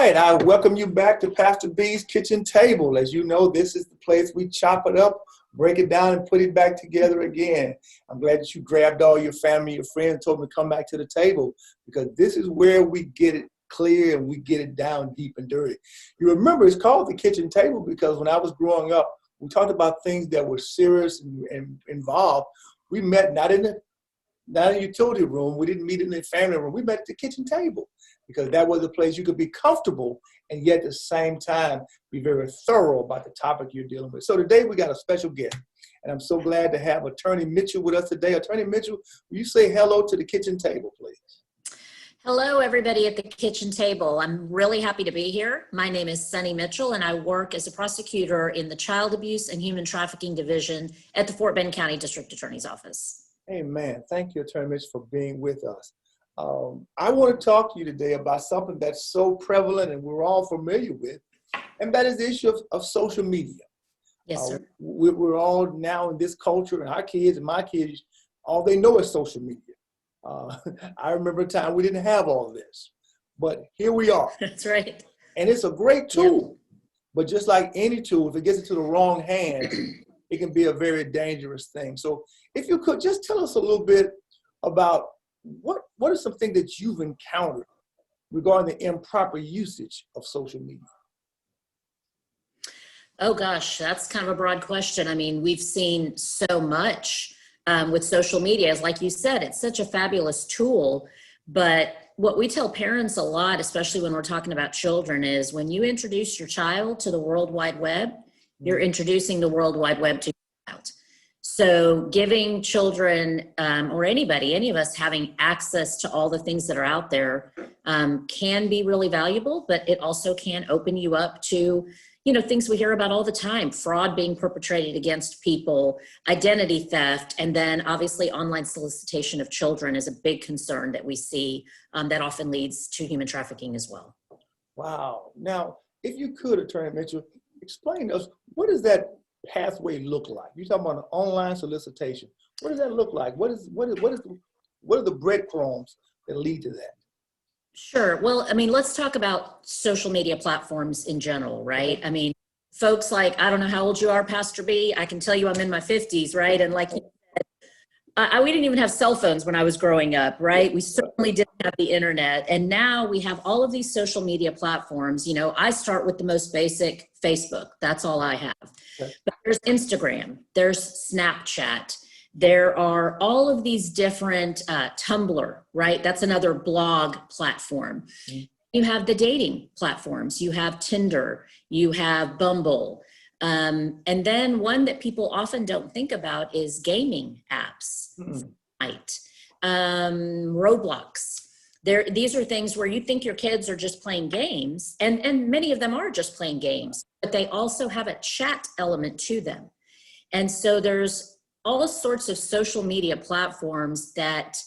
right, I welcome you back to Pastor B's Kitchen Table. As you know, this is the place we chop it up, break it down, and put it back together again. I'm glad that you grabbed all your family, your friends, and told them to come back to the table, because this is where we get it clear and we get it down deep and dirty. You remember, it's called the kitchen table because when I was growing up, we talked about things that were serious and involved. We met not in the utility room. We didn't meet in the family room. We met at the kitchen table because that was a place you could be comfortable and yet at the same time be very thorough about the topic you're dealing with. So today we got a special guest, and I'm so glad to have Attorney Mitchell with us today. Attorney Mitchell, will you say hello to the kitchen table, please? Hello, everybody at the kitchen table. I'm really happy to be here. My name is Sunny Mitchell, and I work as a prosecutor in the Child Abuse and Human Trafficking Division at the Fort Bend County District Attorney's Office. Amen. Thank you, Attorney Mitchell, for being with us. I want to talk to you today about something that's so prevalent and we're all familiar with, and that is the issue of social media. Yes, sir. We're all now in this culture, and our kids and my kids, all they know is social media. I remember a time we didn't have all this, but here we are. That's right. And it's a great tool, but just like any tool, if it gets into the wrong hands, it can be a very dangerous thing. So if you could just tell us a little bit about what are some things that you've encountered regarding the improper usage of social media? Oh gosh, that's kind of a broad question. I mean, we've seen so much with social media. As like you said, it's such a fabulous tool, but what we tell parents a lot, especially when we're talking about children, is when you introduce your child to the World Wide Web, you're introducing the World Wide Web to your child. So giving children or anybody, any of us, having access to all the things that are out there can be really valuable, but it also can open you up to, you know, things we hear about all the time: fraud being perpetrated against people, identity theft, and then obviously online solicitation of children is a big concern that we see that often leads to human trafficking as well. Wow. Now, if you could, Attorney Mitchell, explain to us, what does that pathway look like? You're talking about an online solicitation. What does that look like? What are the breadcrumbs that lead to that? Sure. Well, I mean, let's talk about social media platforms in general, right? I mean, folks like, I don't know how old you are, Pastor B. I can tell you I'm in my 50s, right? And like you said, we didn't even have cell phones when I was growing up, right? We certainly didn't have the internet. And now we have all of these social media platforms. You know, I start with the most basic, Facebook. That's all I have. Okay. But there's Instagram, there's Snapchat. There are all of these different Tumblr, right? That's another blog platform. Mm-hmm. You have the dating platforms. You have Tinder. You have Bumble. And then one that people often don't think about is gaming apps, right? Roblox. These are things where you think your kids are just playing games, and many of them are just playing games, but they also have a chat element to them. And so there's all sorts of social media platforms that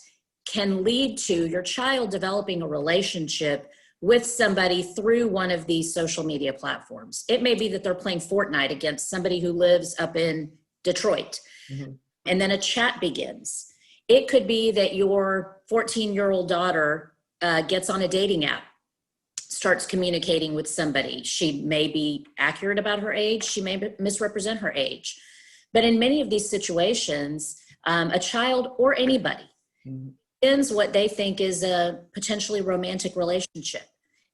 can lead to your child developing a relationship with somebody through one of these social media platforms. It may be that they're playing Fortnite against somebody who lives up in Detroit, and then a chat begins. It could be that your 14-year-old daughter gets on a dating app, starts communicating with somebody. She may be accurate about her age. She may misrepresent her age. But in many of these situations, a child or anybody begins what they think is a potentially romantic relationship.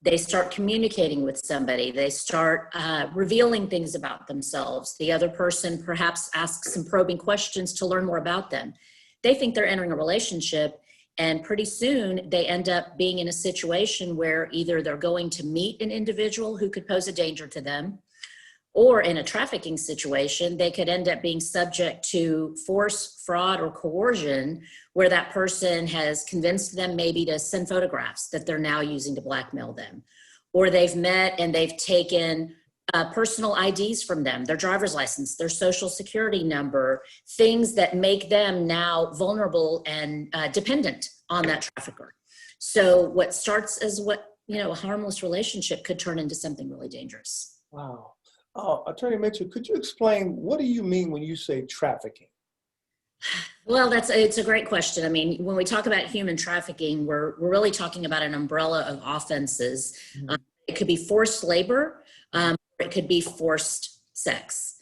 They start communicating with somebody. They start revealing things about themselves. The other person perhaps asks some probing questions to learn more about them. They think they're entering a relationship, and pretty soon they end up being in a situation where either they're going to meet an individual who could pose a danger to them, or in a trafficking situation, they could end up being subject to force, fraud, or coercion, where that person has convinced them maybe to send photographs that they're now using to blackmail them. Or they've met and they've taken personal IDs from them, their driver's license, their social security number, things that make them now vulnerable and dependent on that trafficker. So what starts as a harmless relationship could turn into something really dangerous. Wow. Attorney Mitchell, could you explain, what do you mean when you say trafficking? Well, it's a great question. I mean, when we talk about human trafficking, we're really talking about an umbrella of offenses. It could be forced labor, or it could be forced sex.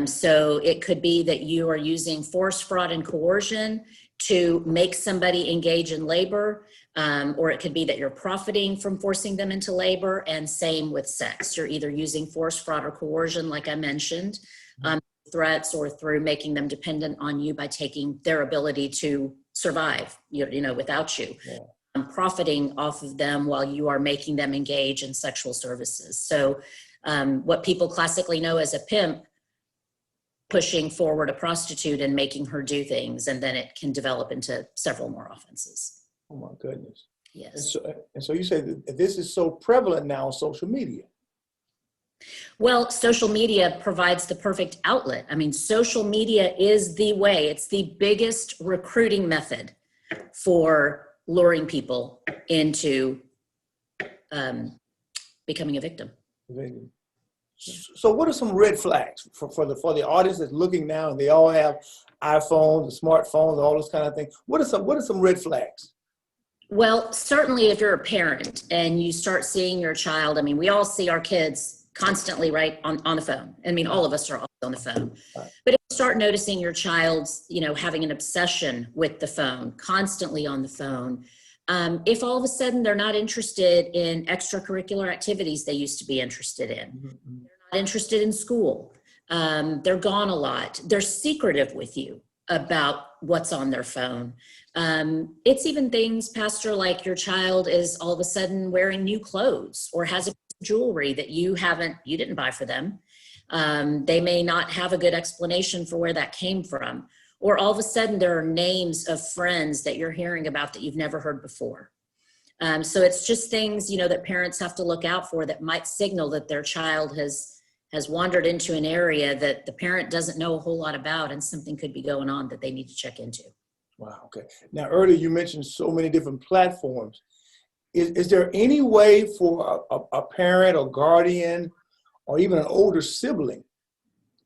So it could be that you are using force, fraud, and coercion to make somebody engage in labor, or it could be that you're profiting from forcing them into labor, and same with sex. You're either using force, fraud, or coercion, like I mentioned, threats, or through making them dependent on you by taking their ability to survive, without you. Yeah. Profiting off of them while you are making them engage in sexual services. So what people classically know as a pimp, pushing forward a prostitute and making her do things, and then it can develop into several more offenses. Oh my goodness. Yes. And so you say that this is so prevalent now on social media. Well, social media provides the perfect outlet. I mean, social media is the way. It's the biggest recruiting method for luring people into becoming a victim. So what are some red flags for the audience that's looking now, and they all have iPhones, smartphones, all those kind of things? What are some red flags? Well, certainly if you're a parent and you start seeing your child, I mean, we all see our kids constantly, right, on the phone. I mean, all of us are on the phone. Right. But if you start noticing your child's, having an obsession with the phone, constantly on the phone, if all of a sudden they're not interested in extracurricular activities they used to be interested in, mm-hmm. They're not interested in school, they're gone a lot, they're secretive with you about what's on their phone. It's even things, Pastor, like your child is all of a sudden wearing new clothes or has a jewelry that you didn't buy for them. They may not have a good explanation for where that came from. Or all of a sudden there are names of friends that you're hearing about that you've never heard before. So it's just things, that parents have to look out for that might signal that their child has wandered into an area that the parent doesn't know a whole lot about, and something could be going on that they need to check into. Wow, okay. Now, earlier you mentioned so many different platforms. Is there any way for a parent or guardian or even an older sibling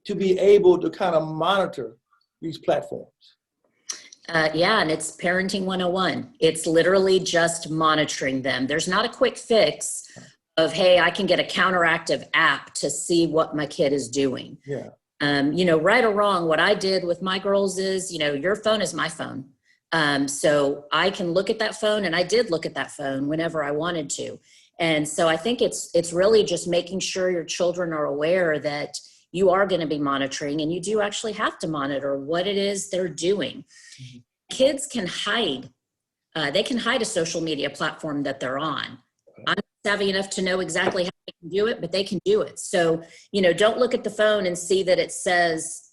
to be able to kind of monitor these platforms? Yeah, and it's parenting 101. It's literally just monitoring them. There's not a quick fix of, hey, I can get a counteractive app to see what my kid is doing. Yeah. Right or wrong, what I did with my girls is, your phone is my phone. So I can look at that phone, and I did look at that phone whenever I wanted to. And so I think it's really just making sure your children are aware that you are going to be monitoring, and you do actually have to monitor what it is they're doing. Mm-hmm. Kids can hide. They can hide a social media platform that they're on. I'm not savvy enough to know exactly how they can do it, but they can do it. So, don't look at the phone and see that it says,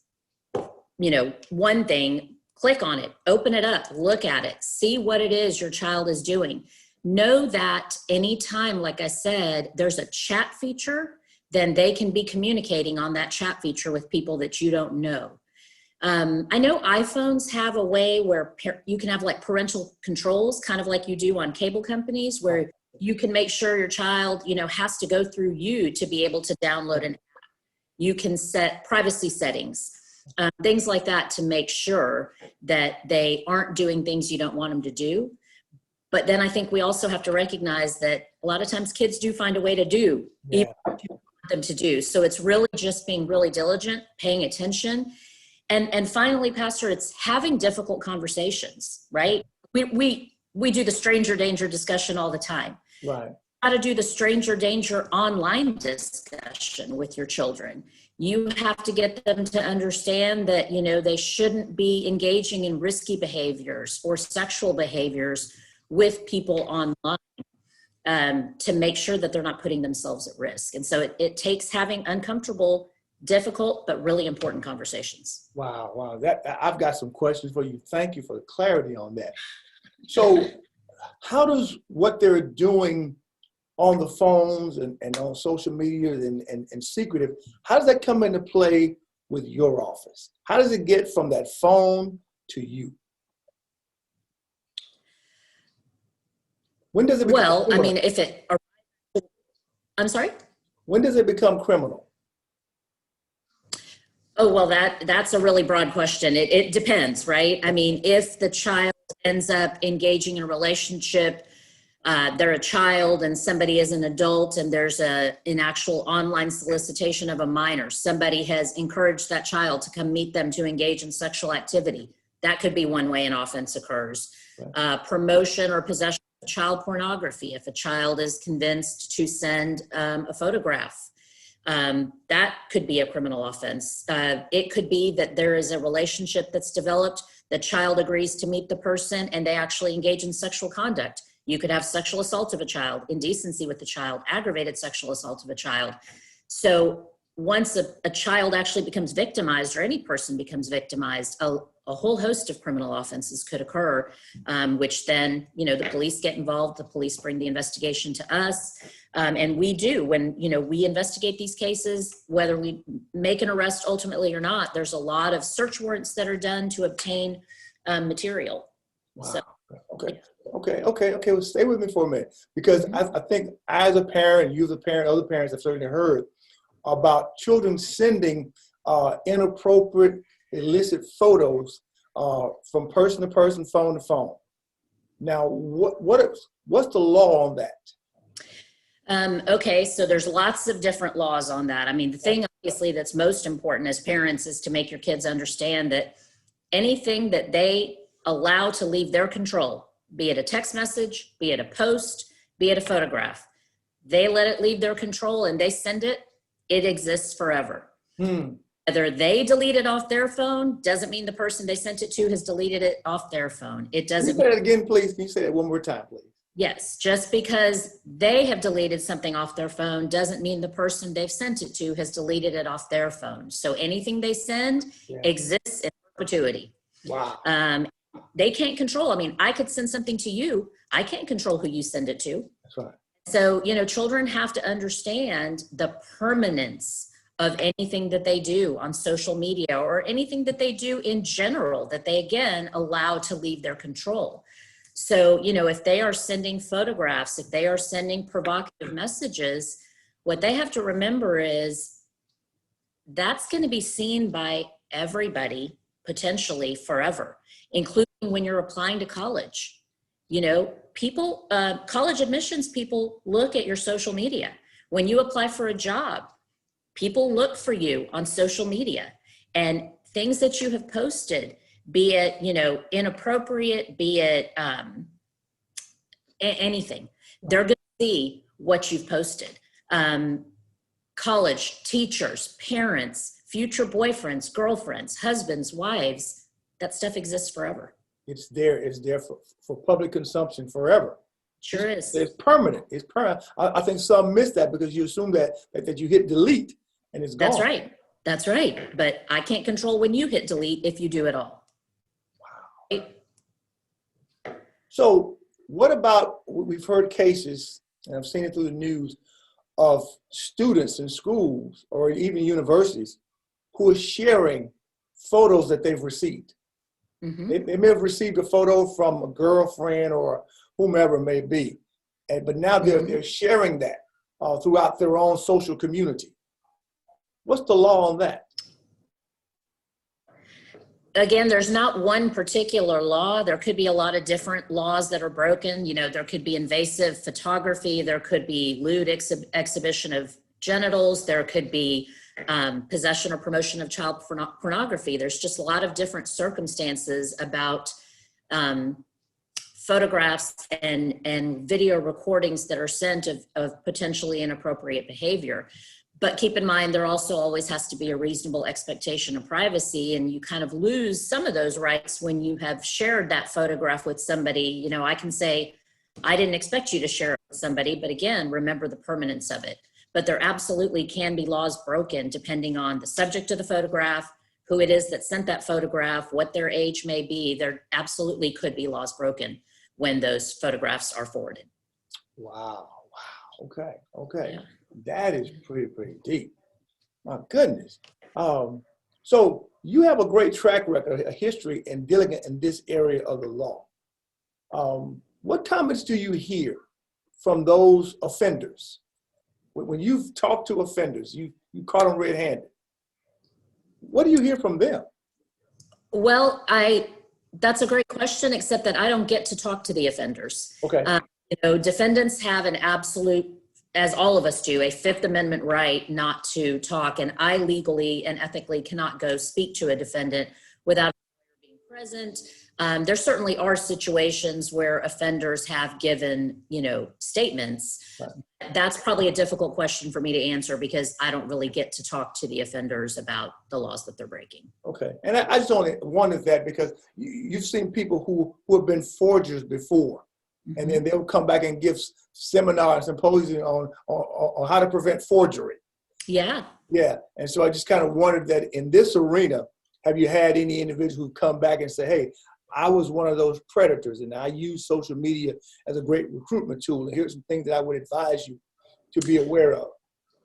one thing. Click on it, open it up, look at it, see what it is your child is doing. Know that anytime, like I said, there's a chat feature, then they can be communicating on that chat feature with people that you don't know. I know iPhones have a way where you can have like parental controls, kind of like you do on cable companies, where you can make sure your child, has to go through you to be able to download an app. You can set privacy settings. Things like that to make sure that they aren't doing things you don't want them to do. But then I think we also have to recognize that a lot of times kids do find a way to do even what you want them to do. So it's really just being really diligent, paying attention. And finally, Pastor, it's having difficult conversations, right? We do the stranger danger discussion all the time. Right. How to do the stranger danger online discussion with your children. You have to get them to understand that, they shouldn't be engaging in risky behaviors or sexual behaviors with people online to make sure that they're not putting themselves at risk. And so it takes having uncomfortable, difficult, but really important conversations. Wow. I've got some questions for you. Thank you for the clarity on that. So how does what they're doing on the phones and on social media and secretive, how does that come into play with your office? How does it get from that phone to you? When does it become criminal? I'm sorry? When does it become criminal? Oh, well, that's a really broad question. It depends, right? I mean, if the child ends up engaging in a relationship they're a child and somebody is an adult and there's an actual online solicitation of a minor. Somebody has encouraged that child to come meet them to engage in sexual activity. That could be one way an offense occurs. Right. Promotion or possession of child pornography. If a child is convinced to send a photograph, that could be a criminal offense. It could be that there is a relationship that's developed, the child agrees to meet the person and they actually engage in sexual conduct. You could have sexual assault of a child, indecency with the child, aggravated sexual assault of a child. So once a child actually becomes victimized, or any person becomes victimized, a whole host of criminal offenses could occur, which then, the police get involved, the police bring the investigation to us. And we do, when, we investigate these cases, whether we make an arrest ultimately or not, there's a lot of search warrants that are done to obtain material. Wow. So, okay. Yeah. Okay. Well, stay with me for a minute, because I think as a parent, you as a parent, other parents have certainly heard about children sending inappropriate, illicit photos from person to person, phone to phone. Now, what's the law on that? Okay, so there's lots of different laws on that. I mean, the thing obviously that's most important as parents is to make your kids understand that anything that they allow to leave their control, be it a text message, be it a post, be it a photograph, they let it leave their control and they send it, it exists forever. Whether they delete it off their phone doesn't mean the person they sent it to has deleted it off their phone. It doesn't. Can you say that again, please? Can you say that one more time, please? Yes, just because they have deleted something off their phone doesn't mean the person they've sent it to has deleted it off their phone. So anything they send exists in perpetuity. Wow. They can't control. I mean, I could send something to you. I can't control who you send it to. That's right. So, children have to understand the permanence of anything that they do on social media or anything that they do in general that they, again, allow to leave their control. So, if they are sending photographs, if they are sending provocative messages, what they have to remember is that's going to be seen by everybody potentially forever, including when you're applying to college. People, college admissions people look at your social media. When you apply for a job, people look for you on social media, and things that you have posted, be it, inappropriate, be it anything, they're going to see what you've posted. College, teachers, parents, future boyfriends, girlfriends, husbands, wives, that stuff exists forever. It's there for public consumption forever. Sure is. It's permanent. It's permanent. I think some miss that because you assume that you hit delete and it's gone. That's right. But I can't control when you hit delete if you do it all. Wow. Right? So what about, we've heard cases, and I've seen it through the news, of students in schools or even universities who are sharing photos that they've received. Mm-hmm. They may have received a photo from a girlfriend or whomever it may be, but now they're sharing that throughout their own social community. What's the law on that? Again, there's not one particular law. There could be a lot of different laws that are broken. There could be invasive photography. There could be lewd exhibition of genitals. There could be possession or promotion of child pornography. There's just a lot of different circumstances about photographs and video recordings that are sent of potentially inappropriate behavior. But keep in mind, there also always has to be a reasonable expectation of privacy, and you kind of lose some of those rights when you have shared that photograph with somebody. I can say, I didn't expect you to share it with somebody, but again, remember the permanence of it. But there absolutely can be laws broken depending on the subject of the photograph, who it is that sent that photograph, what their age may be. There absolutely could be laws broken when those photographs are forwarded. Wow. Okay. Yeah. That is pretty deep. My goodness. So you have a great track record, a history in dealing in this area of the law. What comments do you hear from those offenders? When you've talked to offenders, you caught them red-handed. What do you hear from them? Well, that's a great question, except that I don't get to talk to the offenders. Okay. You know, defendants have an absolute, as all of us do, a Fifth Amendment right not to talk. And I legally and ethically cannot go speak to a defendant without being present. There certainly are situations where offenders have given, you know, statements. Right. That's probably a difficult question for me to answer because I don't really get to talk to the offenders about the laws that they're breaking. Okay. And I just only wondered that because you've seen people who have been forgers before, and then they'll come back and give seminars, symposium on how to prevent forgery. Yeah. Yeah. And so I just kind of wondered that in this arena, have you had any individuals who come back and say, hey, I was one of those predators and I use social media as a great recruitment tool, and here's some things that I would advise you to be aware of?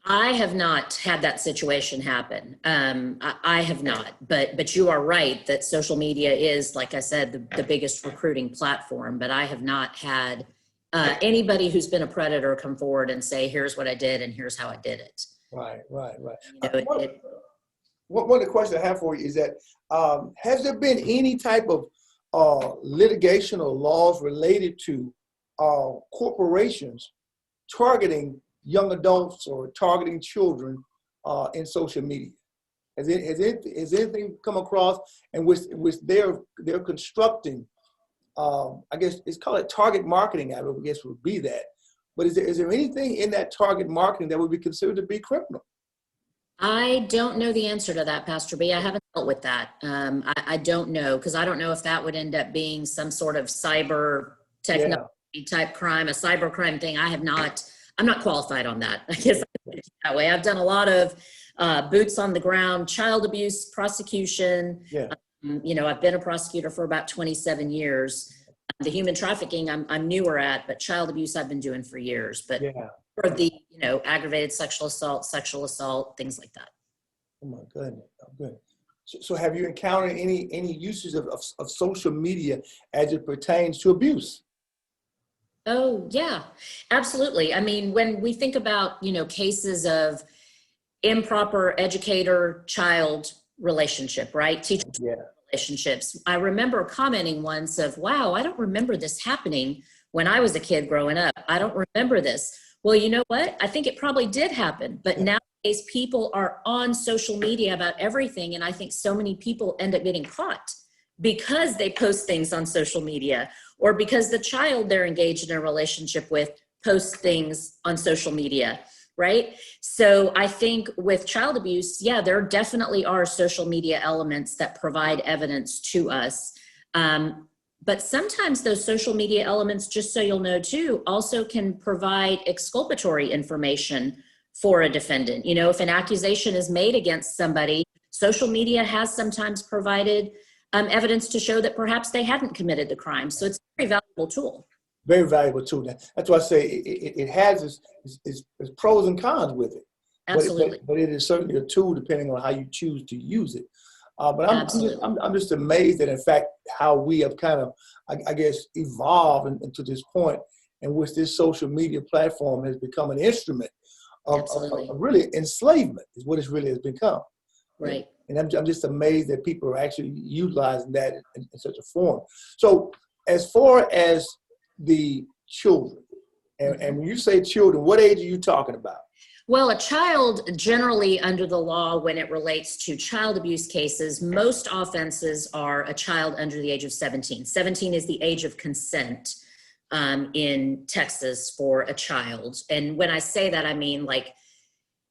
I have not had that situation happen. I have not, but you are right that social media is, like I said, the biggest recruiting platform, but I have not had anybody who's been a predator come forward and say, here's what I did and here's how I did it. Right. You know, One of the questions I have for you is that, has there been any type of litigation or laws related to corporations targeting young adults or targeting children in social media? Has anything come across in which they're constructing, I guess it's called it target marketing, I guess would be that. But is there anything in that target marketing that would be considered to be criminal? I don't know the answer to that, Pastor B. I haven't dealt with that. I don't know, because I don't know if that would end up being some sort of cyber technology type crime, a cyber crime thing. I'm not qualified on that. I guess that way. I've done a lot of boots on the ground, child abuse prosecution. Yeah. You know, I've been a prosecutor for about 27 years. The human trafficking I'm newer at, but child abuse I've been doing for years. But for the, you know, aggravated sexual assault, things like that. Oh my goodness. Oh, good. So have you encountered any uses of social media as it pertains to abuse? Oh, yeah, absolutely. I mean, when we think about, you know, cases of improper educator-child relationship, right? Teacher relationships. I remember commenting once of, wow, I don't remember this happening when I was a kid growing up. I don't remember this. Well, you know what? I think it probably did happen, but nowadays people are on social media about everything. And I think so many people end up getting caught because they post things on social media, or because the child they're engaged in a relationship with posts things on social media, right? So I think with child abuse, yeah, there definitely are social media elements that provide evidence to us. But sometimes those social media elements, just so you'll know too, also can provide exculpatory information for a defendant. You know, if an accusation is made against somebody, social media has sometimes provided evidence to show that perhaps they hadn't committed the crime. So it's a very valuable tool. Very valuable tool. That's why I say it has its pros and cons with it. Absolutely. But it is certainly a tool depending on how you choose to use it. But I'm just amazed at, in fact, how we have kind of, I guess, evolved into this point in which this social media platform has become an instrument of really enslavement, is what it really has become. Right. And I'm just amazed that people are actually utilizing that in such a form. So as far as the children, and when you say children, what age are you talking about? Well, a child generally under the law, when it relates to child abuse cases, most offenses are a child under the age of 17. 17 is the age of consent in Texas for a child. And when I say that, I mean, like,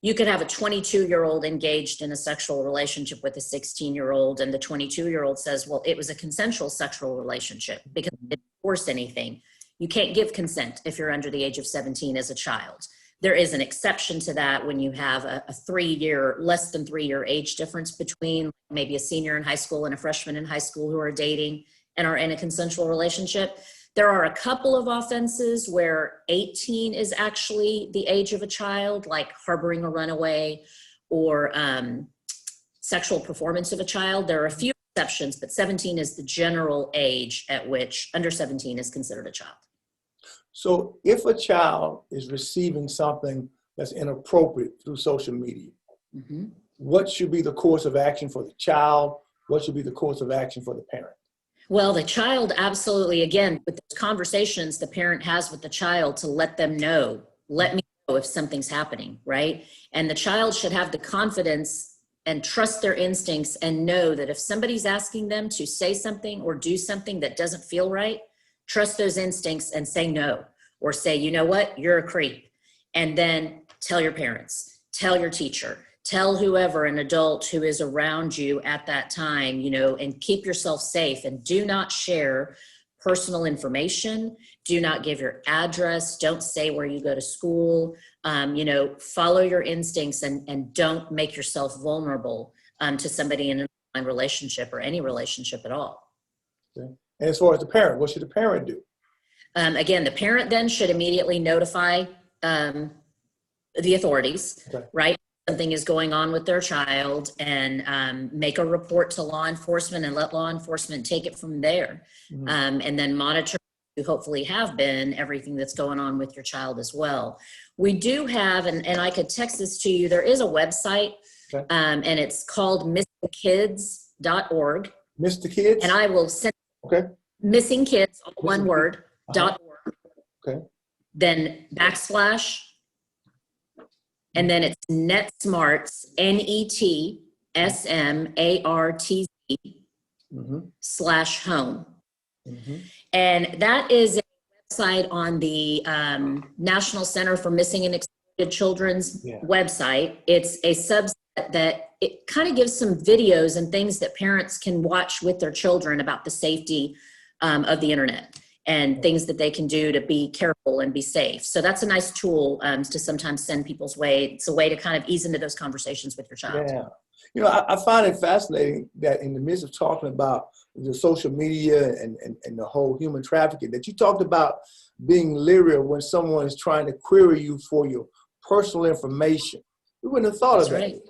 you could have a 22-year-old engaged in a sexual relationship with a 16-year-old, and the 22-year-old says, well, it was a consensual sexual relationship because it didn't force anything. You can't give consent if you're under the age of 17 as a child. There is an exception to that when you have a less than 3-year age difference between maybe a senior in high school and a freshman in high school who are dating and are in a consensual relationship. There are a couple of offenses where 18 is actually the age of a child, like harboring a runaway or sexual performance of a child. There are a few exceptions, but 17 is the general age at which under 17 is considered a child. So if a child is receiving something that's inappropriate through social media, what should be the course of action for the child? What should be the course of action for the parent? Well, the child absolutely, again, with those conversations the parent has with the child to let them know, let me know if something's happening, right? And the child should have the confidence and trust their instincts and know that if somebody's asking them to say something or do something that doesn't feel right, trust those instincts and say no, or say, you know what, you're a creep. And then tell your parents, tell your teacher, tell whoever, an adult who is around you at that time, you know, and keep yourself safe, and do not share personal information. Do not give your address. Don't say where you go to school. You know, follow your instincts, and don't make yourself vulnerable to somebody in an online relationship or any relationship at all. Okay. And as far as the parent, what should the parent do? Again, the parent then should immediately notify the authorities, Okay. right? Something is going on with their child, and make a report to law enforcement, and let law enforcement take it from there. Mm-hmm. And then monitor, you hopefully have been, everything that's going on with your child as well. We do have, and I could text this to you, there is a website, Okay. and it's called missingkids.org. Mr. Kids? And I will send Okay. missing kids, all one word, Uh-huh. .org. Okay. Then / and then it's NetSmarts, NETSMARTZ Mm-hmm. /home. Mm-hmm. And that is a website on the National Center for Missing and Exploited Children's website. It's a subset that it kind of gives some videos and things that parents can watch with their children about the safety of the internet, and things that they can do to be careful and be safe. So that's a nice tool to sometimes send people's way. It's a way to kind of ease into those conversations with your child. Yeah. You know, I find it fascinating that in the midst of talking about the social media and the whole human trafficking, that you talked about being leery when someone is trying to query you for your personal information. We wouldn't have thought That's of that. right.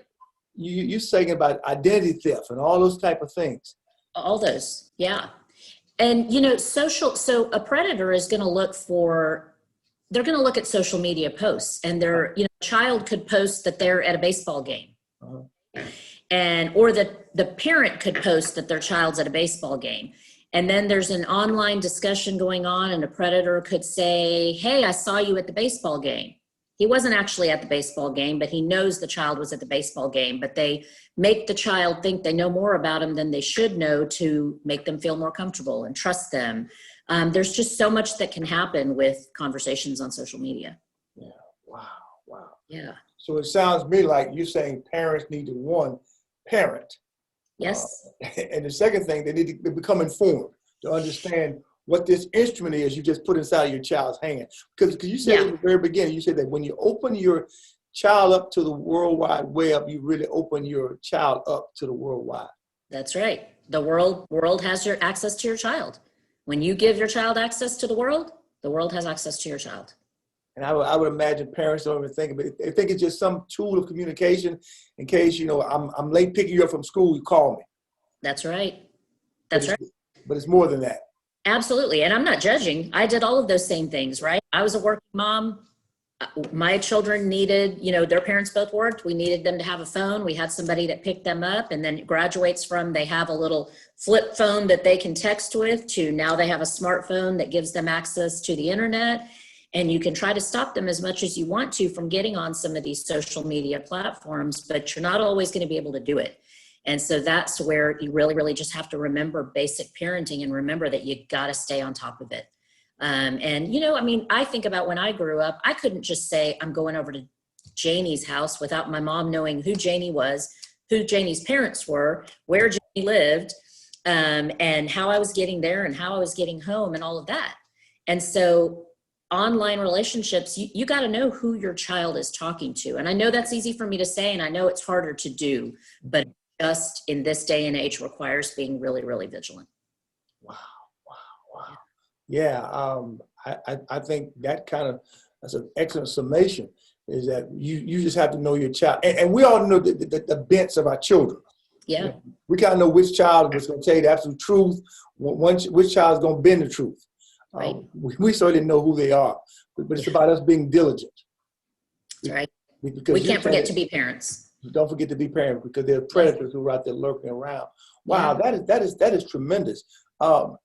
You're saying about identity theft and all those type of things. All those, yeah. And, you know, so a predator is going to look at social media posts, and a child could post that they're at a baseball game. Uh-huh. Or the parent could post that their child's at a baseball game. And then there's an online discussion going on, and a predator could say, hey, I saw you at the baseball game. He wasn't actually at the baseball game, but he knows the child was at the baseball game. But they make the child think they know more about him than they should know to make them feel more comfortable and trust them. There's just so much that can happen with conversations on social media. Yeah. Wow. Yeah. So it sounds to me like you're saying parents need to, one, parent. Yes. And the second thing, they need to become informed to understand what this instrument is you just put inside of your child's hand. Because you said in the very beginning, you said that when you open your child up to the World Wide Web, you really open your child up to the worldwide. That's right. The world has your access to your child. When you give your child access to the world has access to your child. And I would imagine parents don't even think of it. They think it's just some tool of communication in case, I'm late picking you up from school, you call me. That's right. That's right. But it's more than that. Absolutely. And I'm not judging. I did all of those same things, right? I was a working mom. My children needed, their parents both worked. We needed them to have a phone. We had somebody that picked them up, and then it graduates from they have a little flip phone that they can text with to now they have a smartphone that gives them access to the internet. And you can try to stop them as much as you want to from getting on some of these social media platforms, but you're not always going to be able to do it. And so that's where you really, really just have to remember basic parenting and remember that you got to stay on top of it. I think about when I grew up, I couldn't just say, I'm going over to Janie's house without my mom knowing who Janie was, who Janie's parents were, where Janie lived, and how I was getting there and how I was getting home and all of that. And so online relationships, you got to know who your child is talking to. And I know that's easy for me to say, and I know it's harder to do, but just in this day and age requires being really, really vigilant. Wow. Yeah, I think that's an excellent summation, is that you just have to know your child. And we all know the bents of our children. Yeah. We got to know which child is going to tell you the absolute truth, which child is going to bend the truth. Right. We certainly know who they are, but it's about us being diligent. That's right. Because we can't forget to be parents. Don't forget to be parents, because there are predators who are out there lurking around. Wow, Yeah. that is tremendous. Um,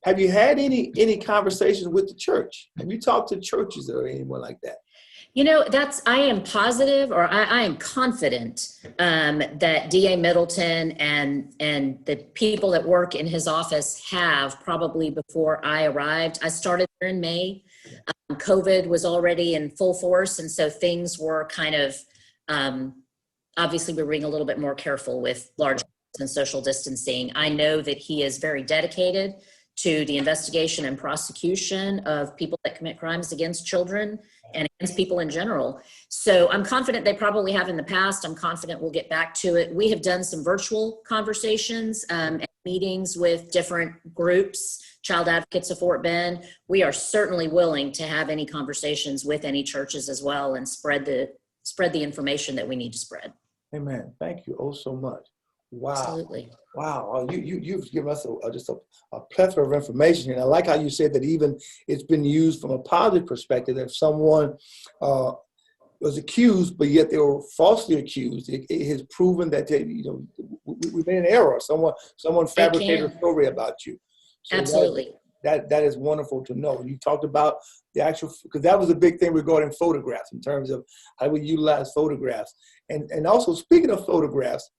have you had any conversations with the church? Have you talked to churches or anyone like that? You know, I am positive, or I am confident that DA Middleton and the people that work in his office have, probably before I arrived. I started there in May. COVID was already in full force, and so things were kind of, obviously we were being a little bit more careful with large groups and social distancing. I know that he is very dedicated to the investigation and prosecution of people that commit crimes against children and against people in general. So I'm confident they probably have in the past. I'm confident we'll get back to it. We have done some virtual conversations and meetings with different groups, Child Advocates of Fort Bend. We are certainly willing to have any conversations with any churches as well and spread the information that we need to spread. Amen. Thank you oh so much. Wow. Absolutely. Wow. You've given us just a plethora of information. And I like how you said that even it's been used from a positive perspective. If someone was accused, but yet they were falsely accused, it has proven that we made an error. Someone fabricated a story about you. So absolutely. That is wonderful to know. You talked about the actual, because that was a big thing regarding photographs in terms of how we utilize photographs. And also, speaking of photographs,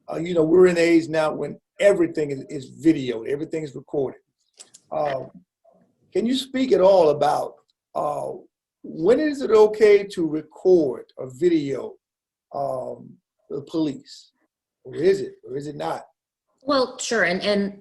we're in an age now when everything is videoed, everything is recorded. Can you speak at all about when is it okay to record or video the police? Or is it not? Well, sure. And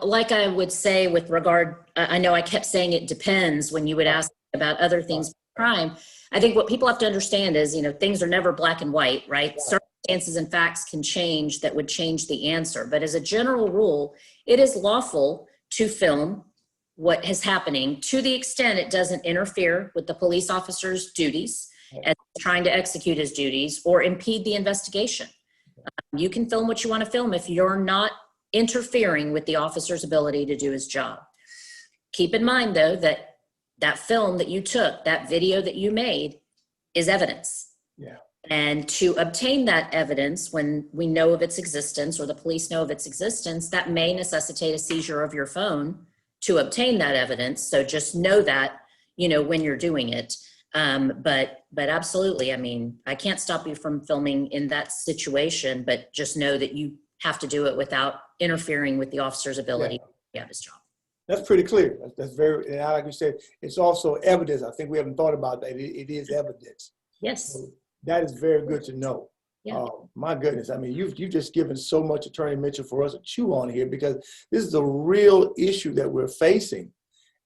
like I would say with regard, I know I kept saying it depends when you would ask about other things, crime. I think what people have to understand is, things are never black and white, right? Circumstances and facts can change that would change the answer. But as a general rule, it is lawful to film what is happening to the extent it doesn't interfere with the police officer's duties as trying to execute his duties or impede the investigation. You can film what you want to film if you're not interfering with the officer's ability to do his job. Keep in mind, though, that film that you took, that video that you made, is evidence. Yeah. And to obtain that evidence, when we know of its existence or the police know of its existence, that may necessitate a seizure of your phone to obtain that evidence. So just know that, when you're doing it. But absolutely, I can't stop you from filming in that situation, but just know that you have to do it without interfering with the officer's ability to do his job. That's pretty clear. That's very, and like you said, it's also evidence. I think we haven't thought about that. It is evidence. Yes. So that is very good to know. Yeah. My goodness. You've just given so much, Attorney Mitchell, for us to chew on here, because this is a real issue that we're facing.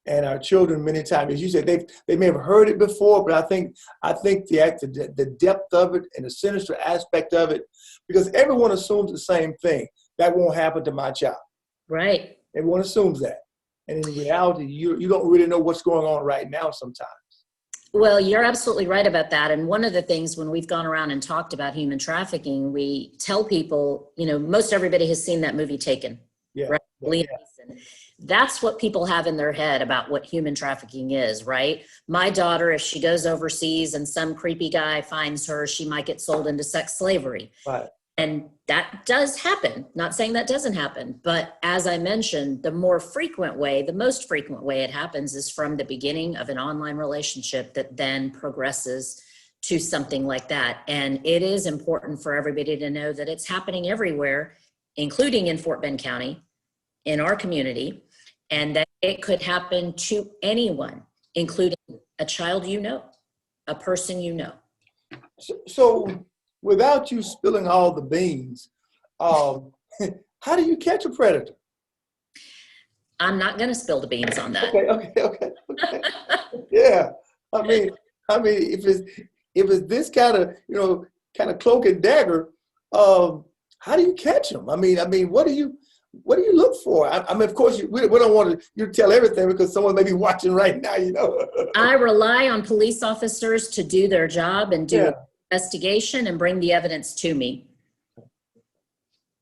And our children, many times, as you said, they may have heard it before, but I think the depth of it and the sinister aspect of it, because everyone assumes the same thing. That won't happen to my child. Right. Everyone assumes that. And in reality, you don't really know what's going on right now sometimes. Well, you're absolutely right about that. And one of the things when we've gone around and talked about human trafficking, we tell people, most everybody has seen that movie Taken. Yeah. Right? Yeah. That's what people have in their head about what human trafficking is, right? My daughter, if she goes overseas and some creepy guy finds her, she might get sold into sex slavery. Right. And that does happen. Not saying that doesn't happen, but as I mentioned, the most frequent way it happens is from the beginning of an online relationship that then progresses to something like that. And it is important for everybody to know that it's happening everywhere, including in Fort Bend County, in our community, and that it could happen to anyone, including a child a person So without you spilling all the beans, how do you catch a predator? I'm not going to spill the beans on that. Okay. Yeah. If it's this kind of cloak and dagger, how do you catch them? What do you look for? Of course, we don't want you to tell everything, because someone may be watching right now, I rely on police officers to do their job and do an investigation and bring the evidence to me.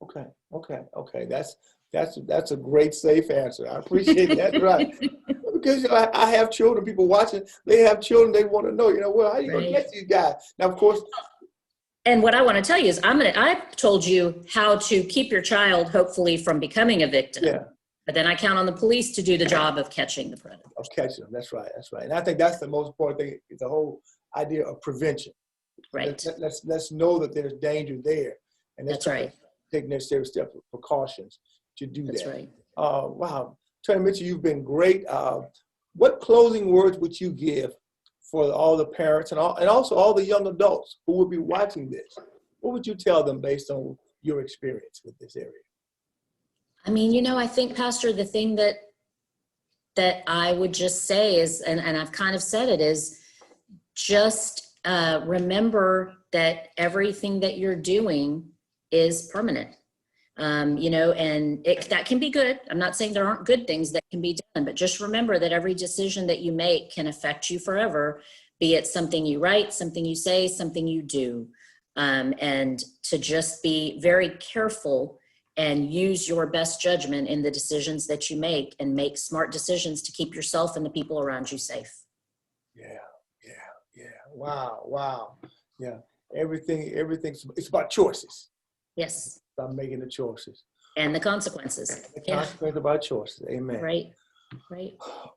Okay. That's a great, safe answer. I appreciate that. Right. Because I have children, people watching, they have children, they want to know, how are you going to catch these guys? Now, of course. And what I want to tell you is I've told you how to keep your child, hopefully, from becoming a victim. Yeah. But then I count on the police to do the job of catching the predator. Of catching them. That's right. That's right. And I think that's the most important thing, is the whole idea of prevention. Right. Let's know that there's danger there. And That's right. Take necessary steps, precautions to do That's that. right. Wow. Attorney Mitchell, you've been great. What closing words would you give for all the parents and also all the young adults who will be watching this? What would you tell them based on your experience with this area? I mean, I think, Pastor, the thing that I would just say is, and I've kind of said it, is just remember that everything that you're doing is permanent. And that can be good. I'm not saying there aren't good things that can be done, but just remember that every decision that you make can affect you forever, be it something you write, something you say, something you do. And to just be very careful and use your best judgment in the decisions that you make, and make smart decisions to keep yourself and the people around you safe. Yeah. Wow. Yeah. Everything's it's about choices. Yes. About making the choices. And the consequences. The consequences about choices. Amen. Right.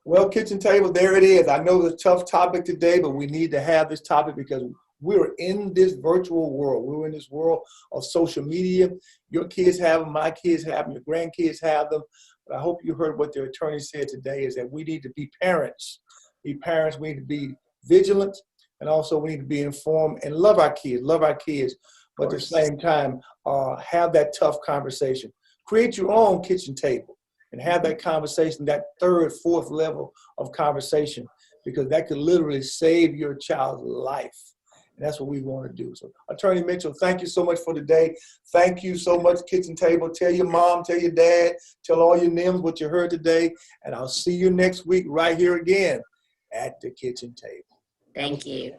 Well, kitchen table, there it is. I know it's a tough topic today, but we need to have this topic because we're in this virtual world. We're in this world of social media. Your kids have them, my kids have them, your grandkids have them. But I hope you heard what the attorney said today, is that we need to be parents. We need to be vigilant, and also we need to be informed and love our kids, but at the same time, have that tough conversation. Create your own kitchen table and have that conversation, that third, fourth level of conversation, because that could literally save your child's life. And that's what we want to do. So, Attorney Mitchell, thank you so much for today. Thank you so much, kitchen table. Tell your mom, tell your dad, tell all your NIMs what you heard today. And I'll see you next week right here again at the kitchen table. Thank you.